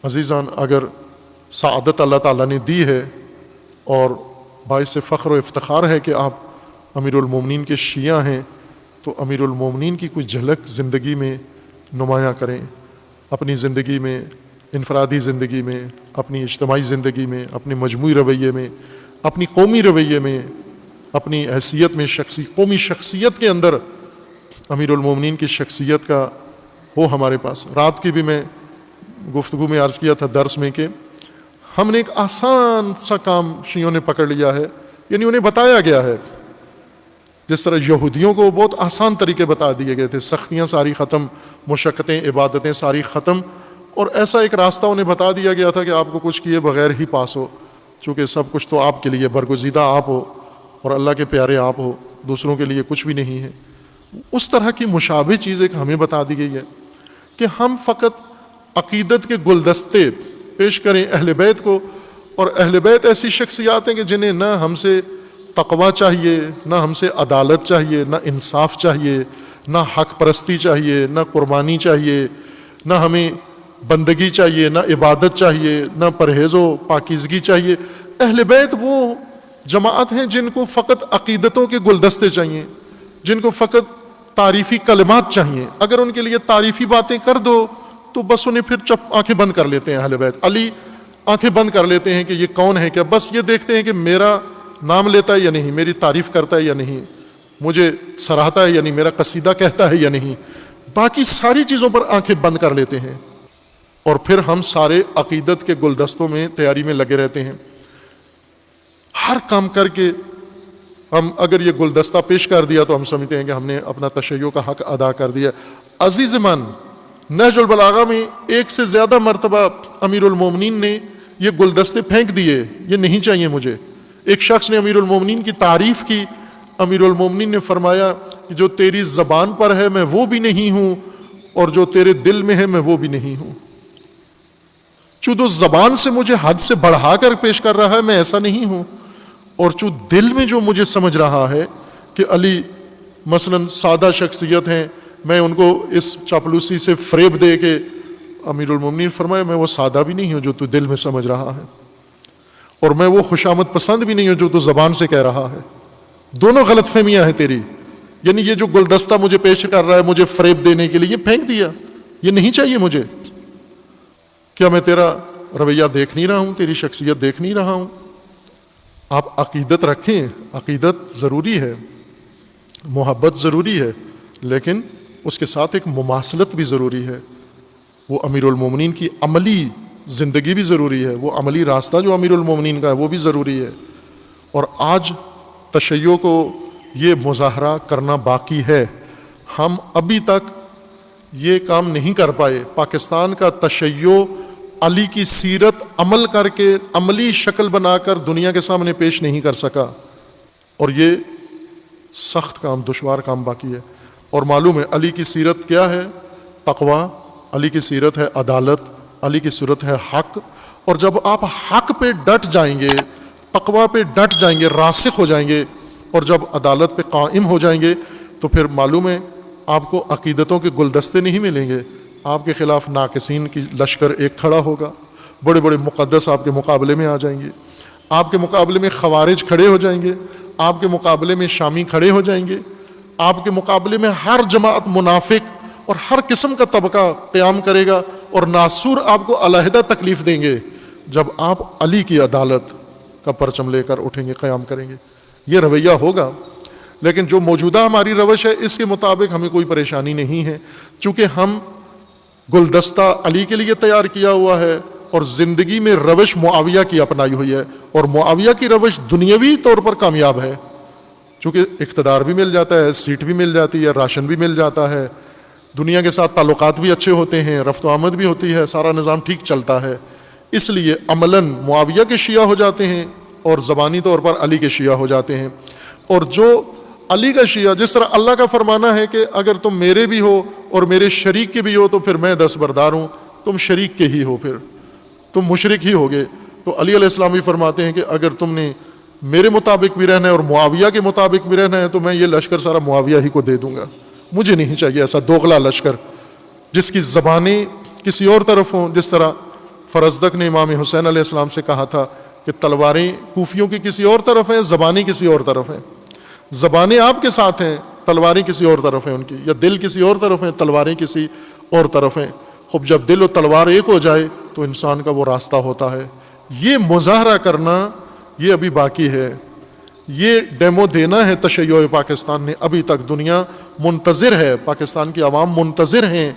عزیزان، اگر سعادت اللہ تعالیٰ نے دی ہے اور باعث فخر و افتخار ہے کہ آپ امیر المومنین کے شیعہ ہیں، تو امیر المومنین کی کوئی جھلک زندگی میں نمایاں کریں، اپنی زندگی میں، انفرادی زندگی میں، اپنی اجتماعی زندگی میں، اپنے مجموعی رویے میں، اپنی قومی رویے میں، اپنی حیثیت میں، قومی شخصیت کے اندر امیر المومنین کی شخصیت کا ہو ہمارے پاس۔ رات کی بھی میں گفتگو میں عرض کیا تھا درس میں کہ ہم نے ایک آسان سا کام شیعوں نے پکڑ لیا ہے، یعنی انہیں بتایا گیا ہے، جس طرح یہودیوں کو بہت آسان طریقے بتا دیے گئے تھے، سختیاں ساری ختم، مشقتیں، عبادتیں ساری ختم، اور ایسا ایک راستہ انہیں بتا دیا گیا تھا کہ آپ کو کچھ کیے بغیر ہی پاس ہو، چونکہ سب کچھ تو آپ کے لیے، برگزیدہ آپ ہو اور اللہ کے پیارے آپ ہو، دوسروں کے لیے کچھ بھی نہیں ہے۔ اس طرح کی مشابہ چیز ایک ہمیں بتا دی گئی ہے کہ ہم فقط عقیدت کے گلدستے پیش کریں اہل بیت کو، اور اہل بیت ایسی شخصیات ہیں کہ جنہیں نہ ہم سے تقوی چاہیے، نہ ہم سے عدالت چاہیے، نہ انصاف چاہیے، نہ حق پرستی چاہیے، نہ قربانی چاہیے، نہ ہمیں بندگی چاہیے، نہ عبادت چاہیے، نہ پرہیز و پاکیزگی چاہیے۔ اہل بیت وہ جماعت ہیں جن کو فقط عقیدتوں کے گلدستے چاہیے، جن کو فقط تعریفی کلمات چاہیے۔ اگر ان کے لیے تعریفی باتیں کر دو تو بس انہیں پھر آنکھیں بند کر لیتے ہیں اہل بیت۔ علی آنکھیں بند کر لیتے ہیں کہ یہ کون ہے، کیا بس یہ دیکھتے ہیں کہ میرا نام لیتا ہے یا نہیں، میری تعریف کرتا ہے یا نہیں، مجھے سراہتا ہے یا نہیں، میرا قصیدہ کہتا ہے یا نہیں، باقی ساری چیزوں پر آنکھیں بند کر لیتے ہیں، اور پھر ہم سارے عقیدت کے گلدستوں میں تیاری میں لگے رہتے ہیں۔ ہر کام کر کے ہم اگر یہ گلدستہ پیش کر دیا تو ہم سمجھتے ہیں کہ ہم نے اپنا تشیع کا حق ادا کر دیا۔ عزیز من، نہج البلاغہ میں ایک سے زیادہ مرتبہ امیر المومنین نے یہ گلدستے پھینک دیے، یہ نہیں چاہیے مجھے۔ ایک شخص نے امیر المومنین کی تعریف کی، امیر المومنین نے فرمایا کہ جو تیری زبان پر ہے میں وہ بھی نہیں ہوں، اور جو تیرے دل میں ہے میں وہ بھی نہیں ہوں۔ چونکہ زبان سے مجھے حد سے بڑھا کر پیش کر رہا ہے، میں ایسا نہیں ہوں، اور چونکہ دل میں جو مجھے سمجھ رہا ہے کہ علی مثلا سادہ شخصیت ہیں، میں ان کو اس چاپلوسی سے فریب دے کے، امیر المومنین فرمایا میں وہ سادہ بھی نہیں ہوں جو تو دل میں سمجھ رہا ہے، اور میں وہ خوشامد پسند بھی نہیں ہوں جو تو زبان سے کہہ رہا ہے۔ دونوں غلط فہمیاں ہیں تیری، یعنی یہ جو گلدستہ مجھے پیش کر رہا ہے مجھے فریب دینے کے لیے، یہ پھینک دیا، یہ نہیں چاہیے مجھے۔ کیا میں تیرا رویہ دیکھ نہیں رہا ہوں، تیری شخصیت دیکھ نہیں رہا ہوں؟ آپ عقیدت رکھیں، عقیدت ضروری ہے، محبت ضروری ہے، لیکن اس کے ساتھ ایک مماثلت بھی ضروری ہے۔ وہ امیر المومنین کی عملی زندگی بھی ضروری ہے، وہ عملی راستہ جو امیر المومنین کا ہے وہ بھی ضروری ہے۔ اور آج تشیع کو یہ مظاہرہ کرنا باقی ہے، ہم ابھی تک یہ کام نہیں کر پائے۔ پاکستان کا تشیع علی کی سیرت عمل کر کے، عملی شکل بنا کر دنیا کے سامنے پیش نہیں کر سکا، اور یہ سخت کام، دشوار کام باقی ہے۔ اور معلوم ہے علی کی سیرت کیا ہے؟ تقوی، علی کی سیرت ہے عدالت، علی کی سیرت ہے حق۔ اور جب آپ حق پہ ڈٹ جائیں گے، تقوی پہ ڈٹ جائیں گے، راسخ ہو جائیں گے، اور جب عدالت پہ قائم ہو جائیں گے، تو پھر معلوم ہے آپ کو عقیدتوں کے گلدستے نہیں ملیں گے، آپ کے خلاف ناقصین کی لشکر ایک کھڑا ہوگا، بڑے بڑے مقدس آپ کے مقابلے میں آ جائیں گے، آپ کے مقابلے میں خوارج کھڑے ہو جائیں گے، آپ کے مقابلے میں شامی کھڑے ہو جائیں گے، آپ کے مقابلے میں ہر جماعت منافق اور ہر قسم کا طبقہ قیام کرے گا، اور ناصور آپ کو علیحدہ تکلیف دیں گے جب آپ علی کی عدالت کا پرچم لے کر اٹھیں گے، قیام کریں گے۔ یہ رویہ ہوگا، لیکن جو موجودہ ہماری روش ہے اس کے مطابق ہمیں کوئی پریشانی نہیں ہے، چونکہ ہم گلدستہ علی کے لیے تیار کیا ہوا ہے، اور زندگی میں روش معاویہ کی اپنائی ہوئی ہے، اور معاویہ کی روش دنیاوی طور پر کامیاب ہے، چونکہ اقتدار بھی مل جاتا ہے، سیٹ بھی مل جاتی ہے، راشن بھی مل جاتا ہے، دنیا کے ساتھ تعلقات بھی اچھے ہوتے ہیں، رفت و آمد بھی ہوتی ہے، سارا نظام ٹھیک چلتا ہے، اس لیے عملاً معاویہ کے شیعہ ہو جاتے ہیں اور زبانی طور پر علی کے شیعہ ہو جاتے ہیں۔ اور جو علی کا شیعہ، جس طرح اللہ کا فرمانا ہے کہ اگر تم میرے بھی ہو اور میرے شریک کے بھی ہو تو پھر میں دستبردار ہوں، تم شریک کے ہی ہو، پھر تم مشرک ہی ہوگے، تو علی علیہ السلام بھی فرماتے ہیں کہ اگر تم نے میرے مطابق بھی رہنا ہے اور معاویہ کے مطابق بھی رہنا ہے تو میں یہ لشکر سارا معاویہ ہی کو دے دوں گا، مجھے نہیں چاہیے ایسا دوغلا لشکر جس کی زبانیں کسی اور طرف ہوں، جس طرح فرزدق نے امام حسین علیہ السلام سے کہا تھا کہ تلواریں کوفیوں کی کسی اور طرف ہیں، زبانیں کسی اور طرف ہیں، زبانیں آپ کے ساتھ ہیں، تلواریں کسی اور طرف ہیں ان کی، یا دل کسی اور طرف ہیں، تلواریں کسی اور طرف ہیں۔ خوب جب دل و تلوار ایک ہو جائے تو انسان کا وہ راستہ ہوتا ہے۔ یہ مظاہرہ کرنا یہ ابھی باقی ہے، یہ ڈیمو دینا ہے تشیع پاکستان نے۔ ابھی تک دنیا منتظر ہے، پاکستان کی عوام منتظر ہیں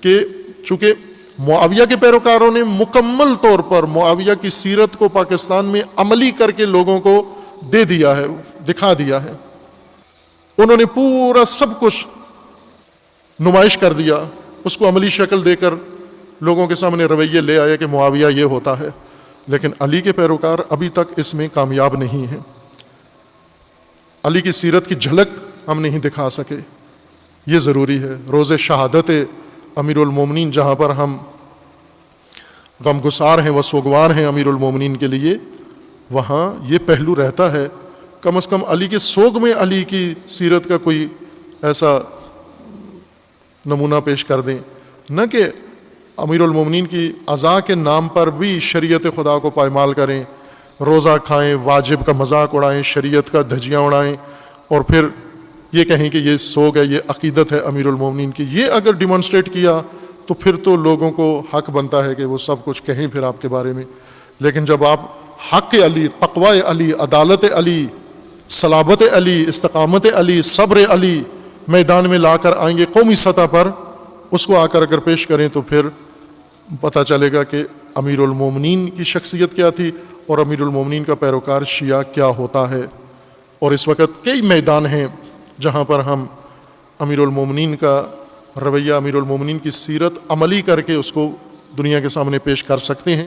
کہ چونکہ معاویہ کے پیروکاروں نے مکمل طور پر معاویہ کی سیرت کو پاکستان میں عملی کر کے لوگوں کو دے دیا ہے، دکھا دیا ہے، انہوں نے پورا سب کچھ نمائش کر دیا، اس کو عملی شکل دے کر لوگوں کے سامنے رویے لے آئے کہ معاویہ یہ ہوتا ہے، لیکن علی کے پیروکار ابھی تک اس میں کامیاب نہیں ہیں۔ علی کی سیرت کی جھلک ہم نہیں دکھا سکے، یہ ضروری ہے۔ روز شہادت امیر المومنین جہاں پر ہم غمگسار ہیں و سوگوار ہیں امیر المومنین کے لیے، وہاں یہ پہلو رہتا ہے کم از کم علی کے سوگ میں علی کی سیرت کا کوئی ایسا نمونہ پیش کر دیں، نہ کہ امیر المومنین کی عزا کے نام پر بھی شریعت خدا کو پائمال کریں، روزہ کھائیں، واجب کا مذاق اڑائیں، شریعت کا دھجیاں اڑائیں، اور پھر یہ کہیں کہ یہ سوگ ہے، یہ عقیدت ہے امیر المومنین کی۔ یہ اگر ڈیمانسٹریٹ کیا تو پھر تو لوگوں کو حق بنتا ہے کہ وہ سب کچھ کہیں پھر آپ کے بارے میں، لیکن جب آپ حق علی، تقوی علی، عدالت علی، صلابت علی، استقامت علی، صبر علی میدان میں لا کر آئیں گے قومی سطح پر، اس کو آ کر اگر پیش کریں تو پھر پتہ چلے گا کہ امیر المومنین کی شخصیت کیا تھی اور امیر المومنین کا پیروکار شیعہ کیا ہوتا ہے۔ اور اس وقت کئی میدان ہیں جہاں پر ہم امیر المومنین کا رویہ، امیر المومنین کی سیرت عملی کر کے اس کو دنیا کے سامنے پیش کر سکتے ہیں۔